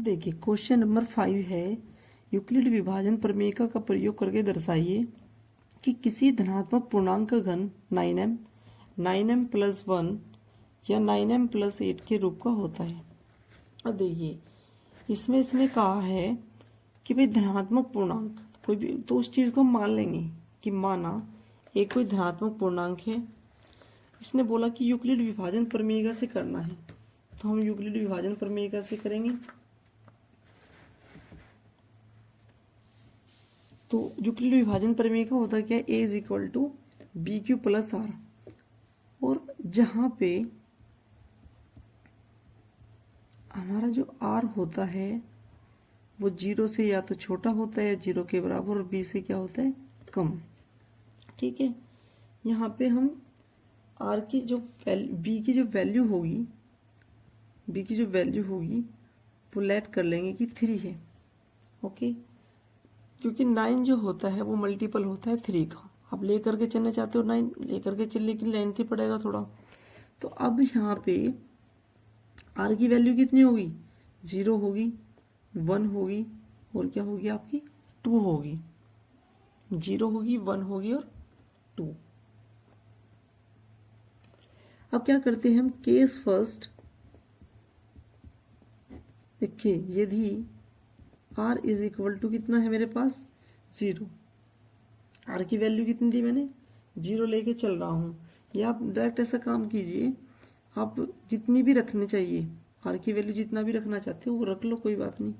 देखिए question number 5 है, Euclid विभाजन प्रमेय का प्रयोग करके दर्शाइए कि किसी धनात्मक पूर्णांक का घन 9m प्लस 1 या 9m प्लस 8 के रूप का होता है। अब देखिए इसमें इसने कहा है कि भाई धनात्मक पूर्णांक कोई भी, तो उस चीज़ को हम मान लेंगे कि माना एक कोई धनात्मक पूर्णांक है। इसने बोला कि यूक्लिड विभाजन प्रमेय से करना है, तो हम यूक्लिड विभाजन प्रमेय से करेंगे। तो यूक्लिड विभाजन प्रमेय का होता क्या है, a is equal to B Q plus R, और जहाँ पे हमारा जो r होता है वो 0 से या तो छोटा होता है या 0 के बराबर, और b से क्या होता है, कम। ठीक है, यहाँ पे हम r की जो b की जो वैल्यू होगी वो लेट कर लेंगे कि 3 है। ओके, क्योंकि 9 जो होता है वो मल्टीपल होता है 3 का। आप लेकर के चलना चाहते हो 9, लेकर के चलने के लिए लेंथ ही पड़ेगा थोड़ा। तो अब यहाँ पे r की वैल्यू कितनी होगी, 0 होगी, 1 होगी, और क्या होगी आपकी 2 होगी। 0 होगी, 1 होगी और 2। अब क्या करते हैं हम, केस फर्स्ट। देखिए यदि r इज इक्वल टू कितना है मेरे पास, 0। r की वैल्यू कितनी दी मैंने, 0 लेके चल रहा हूँ। या आप डायरेक्ट ऐसा काम कीजिए, आप जितनी भी रखनी चाहिए r की वैल्यू, जितना भी रखना चाहते हो वो रख लो, कोई बात नहीं।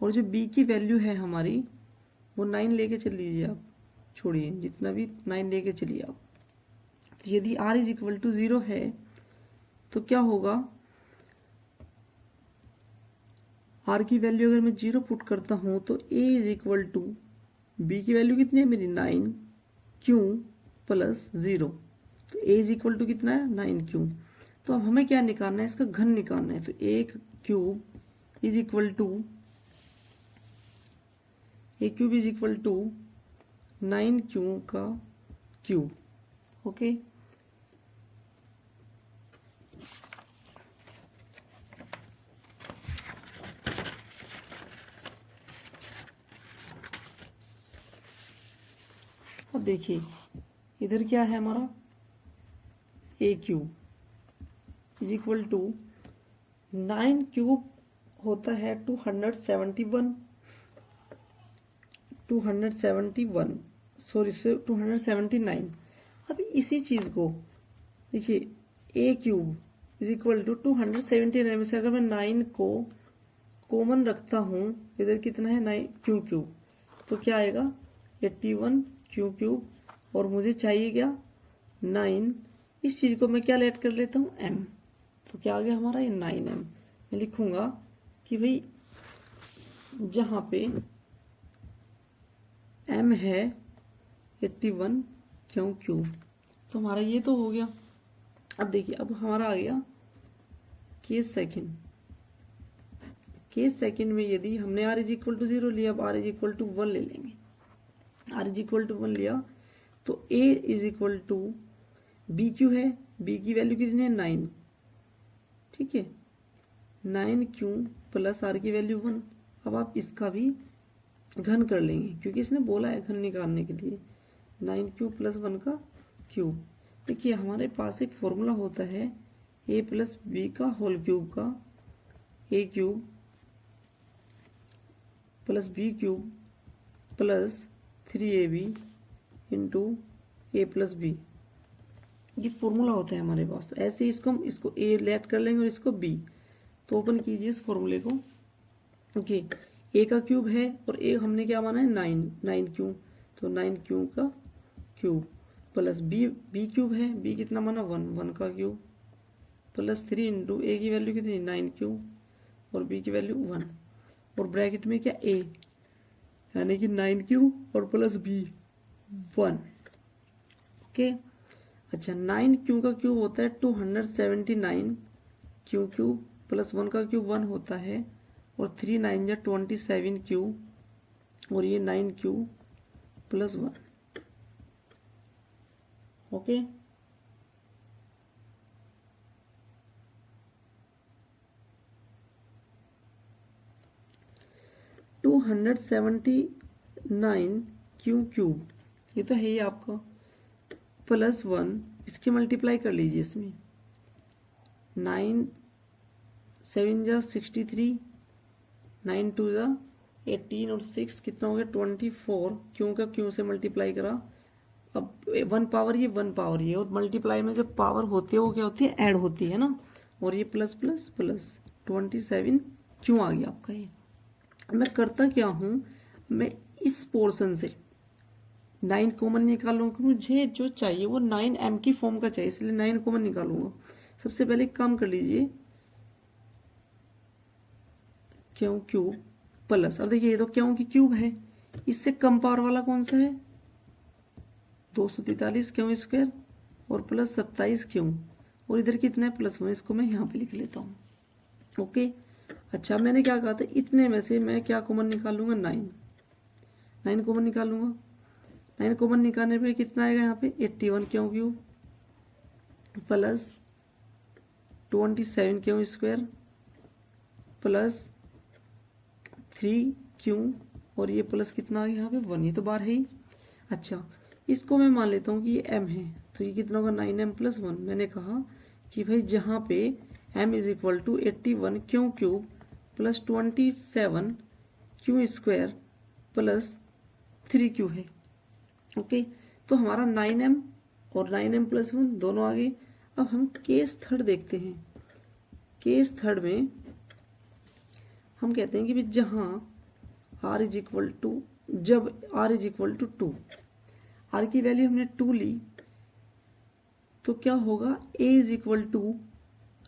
और जो b की वैल्यू है हमारी वो 9 लेके चल लीजिए आप, छोड़िए जितना भी 9 लेके चलिए आप। तो यदि r इज इक्वल टू 0 है तो क्या होगा, r की वैल्यू अगर मैं 0 पुट करता हूँ तो a is equal to b की वैल्यू कितनी है मेरी 9q प्लस 0। तो a इज इक्वल टू कितना है, 9q। तो अब हमें क्या निकालना है, इसका घन निकालना है। तो 1 cube is equal to 9q का क्यूब। ओके, अब देखिए इधर क्या है हमारा, a cube is equal to 9 cube होता है 271, सॉरी से 279। अब इसी चीज़ को देखिए, a cube is equal to 279 में से अगर मैं 9 को कॉमन रखता हूँ, इधर कितना है 9 क्यू क्यूब, तो क्या आएगा 81 क्यू क्यूब। और मुझे चाहिए क्या, 9। इस चीज़ को मैं क्या लेट कर लेता हूँ, m। तो क्या आ गया हमारा, ये 9m। मैं लिखूँगा कि भाई जहाँ पे m है 81 क्यू क्यूब। तो हमारा ये तो हो गया। अब देखिए अब हमारा आ गया केस सेकंड में यदि हमने r इज इक्वल टू 0 लिया, अब r इज इक्वल टू 1 ले लेंगे। r इज इक्वल टू 1 लिया तो a is equal to B Q है, b की वैल्यू कितनी है 9। ठीक है, 9q प्लस r की वैल्यू 1। अब आप इसका भी घन कर लेंगे क्योंकि इसने बोला है घन निकालने के लिए, 9q प्लस 1 का क्यूब। देखिए हमारे पास एक फॉर्मूला होता है a प्लस बी का होल क्यूब का, a cube plus B cube plus 3ab into a plus B. ये फॉर्मूला होता है हमारे पास। तो ऐसे ही इसको a लेट कर लेंगे और इसको b। तो ओपन कीजिए इस फॉर्मूले को। ओके, a का क्यूब है और a हमने क्या माना है 9q, तो 9q का क्यूब प्लस b क्यूब है, b कितना माना 1 का क्यूब प्लस 3 इंटू a की वैल्यू कितनी 9q और b की वैल्यू 1, और ब्रैकेट में क्या a यानी कि 9q और प्लस b 1। ओके, अच्छा 9q का क्यूब होता है 279 q क्यूब प्लस 1 का क्यूब 1 होता है, और 3 9 या 27 क्यूब, और ये 9q प्लस 1। ओके, 279 क्यूब, ये तो है ही आपका, प्लस 1, इसकी मल्टीप्लाई कर लीजिए इसमें, 9 7 जा 63, 9 2 जा 18 और 6 कितना हो गया 24, क्यों का क्यों से मल्टीप्लाई करा। अब 1 पावर ये 1 पावर ये, और मल्टीप्लाई में जब पावर होती है वो क्या होती है, ऐड होती है ना, और ये प्लस प्लस प्लस 27 क्यों आ गया आपका ये। मैं करता क्या हूँ, मैं इस पोर्शन से 9 कॉमन निकालूंगा, मुझे जो चाहिए वो 9m की फॉर्म का चाहिए, इसलिए 9 कॉमन निकालूंगा। सबसे पहले एक काम कर लीजिए, क्यों क्यूब प्लस, अब देखिए ये तो क्यों की क्यूब है, इससे कम पावर वाला कौन सा है 243 क्यों स्क्वायर, और प्लस 27 क्यों, और इधर कितना है प्लस 1, इसको मैं यहाँ पे लिख लेता हूँ। ओके, अच्छा मैंने क्या कहा था, इतने में से मैं क्या कॉमन निकालूंगा 9 कॉमन निकालूंगा। 9 कॉमन निकालने पे कितना आएगा यहाँ पे 81 क्यों क्यूब, प्लस 27 क्यों स्क्वायर, प्लस 3 क्यों, और ये प्लस कितना आ गया यहाँ पे 1, ये तो बाहर है ही। अच्छा इसको मैं मान लेता हूँ कि ये m है, तो ये कितना होगा 9m प्लस 1। मैंने कहा कि भाई जहाँ पे m इज इक्वल टू 81 क्यों क्यूब प्लस 27 क्यों स्क्वायर प्लस 3 क्यू है। ओके, तो हमारा 9m और 9m प्लस 1 दोनों आ गए। अब हम केस थर्ड देखते हैं। केस थर्ड में हम कहते हैं कि भाई जहाँ r इज इक्वल टू, जब r is equal to 2, r की वैल्यू हमने 2 ली, तो क्या होगा a is equal to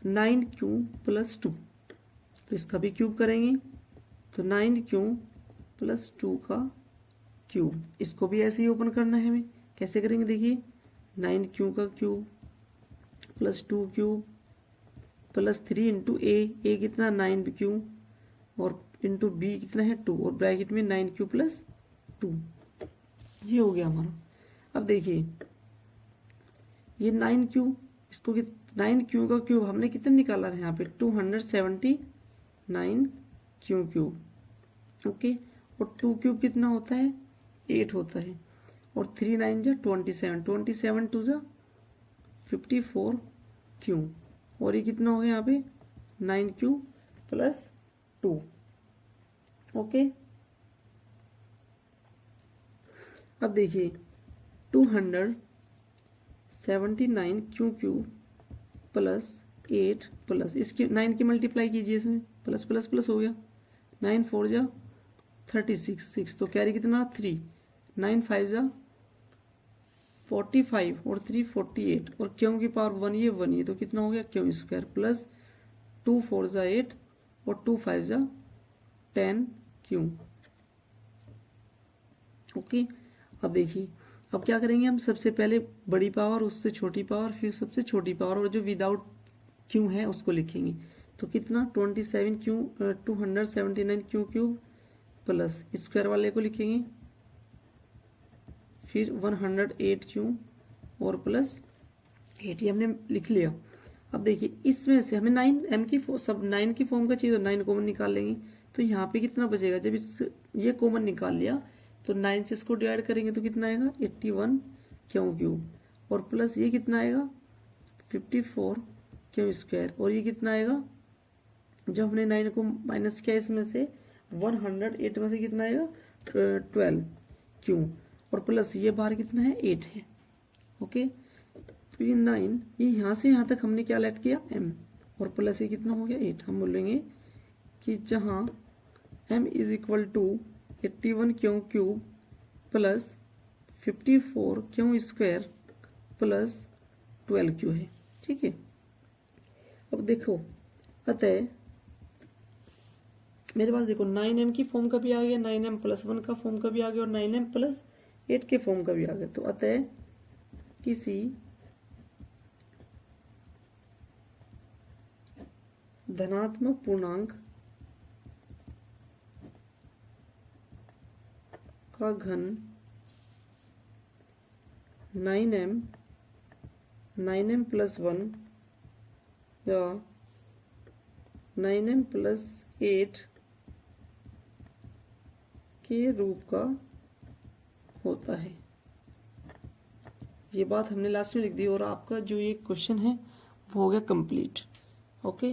9 cube plus 2, तो इसका भी क्यूब करेंगे, तो 9 क्यूब प्लस 2 का क्यूब, इसको भी ऐसे ही ओपन करना है हमें। कैसे करेंगे देखिए, 9 क्यूब का cube plus 2 cube plus 3 into A कितना 9 क्यूब, और इंटू बी कितना है 2, और ब्रैकेट में 9 क्यूब प्लस 2, ये हो गया हमारा। अब देखिए ये 9 क्यूब, इसको 9 क्यूब का क्यूब हमने कितना निकाला है यहाँ पे 279 क्यूब। ओके, और 2 क्यूब कितना होता है 8 होता है, और 3 9 जा 27, 27 2 जा 54 क्यूब, और ये कितना हो गया यहाँ पे 9 क्यूब प्लस 2। ओके, अब देखिए 279 क्यूब प्लस 8 प्लस इसकी 9 की मल्टीप्लाई कीजिए, इसमें प्लस प्लस प्लस हो गया, 9 4 जा 36 6, तो कैरी कितना 3, 9 5 जा 45 और 3 48, और क्यों की पावर 1 ये तो कितना हो गया क्यों स्क्वायर प्लस 2 4 जा 8 और 2 5 जा 10 क्यों। ओके, अब देखिए अब क्या करेंगे हम, सबसे पहले बड़ी पावर, उससे छोटी पावर, फिर सबसे छोटी पावर, और जो विदाउट क्यों है उसको लिखेंगे। तो कितना 27 क्यों 279 क्यूब प्लस स्क्वायर वाले को लिखेंगे, फिर 108 क्यूब और प्लस 8, ये हमने लिख लिया। अब देखिए इसमें से हमें 9m की सब 9 की फॉर्म का चाहिए, तो 9 कॉमन निकाल लेंगे। तो यहाँ पे कितना बचेगा, जब इस ये कॉमन निकाल लिया तो 9 से इसको डिवाइड करेंगे तो कितना आएगा 81 क्यूब, और प्लस ये कितना आएगा 54 क्यों स्क्वायर, और ये कितना आएगा, जब हमने 9 को माइनस किया इसमें से 108 में से कितना आएगा 12 क्यों, और प्लस ये बाहर कितना है 8 है। ओके, तो ये 9, ये यहाँ से यहाँ तक हमने क्या लेट किया m, और प्लस ये कितना हो गया 8। हम बोलेंगे कि जहाँ m is equal to 81 cube plus 54 क्यों स्क्वायर प्लस 12 क्यू है। ठीक है, अब देखो, अतः मेरे पास देखो 9m की फॉर्म का भी आ गया, 9m प्लस 1 का फॉर्म का भी आ गया, और 9m प्लस 8 के फॉर्म का भी आ गया। तो अतः किसी धनात्मक पूर्णांक का घन 9m प्लस 1 या 9m प्लस 8 के रूप का होता है। ये बात हमने लास्ट में लिख दी और आपका जो ये क्वेश्चन है वो हो गया कंप्लीट। ओके।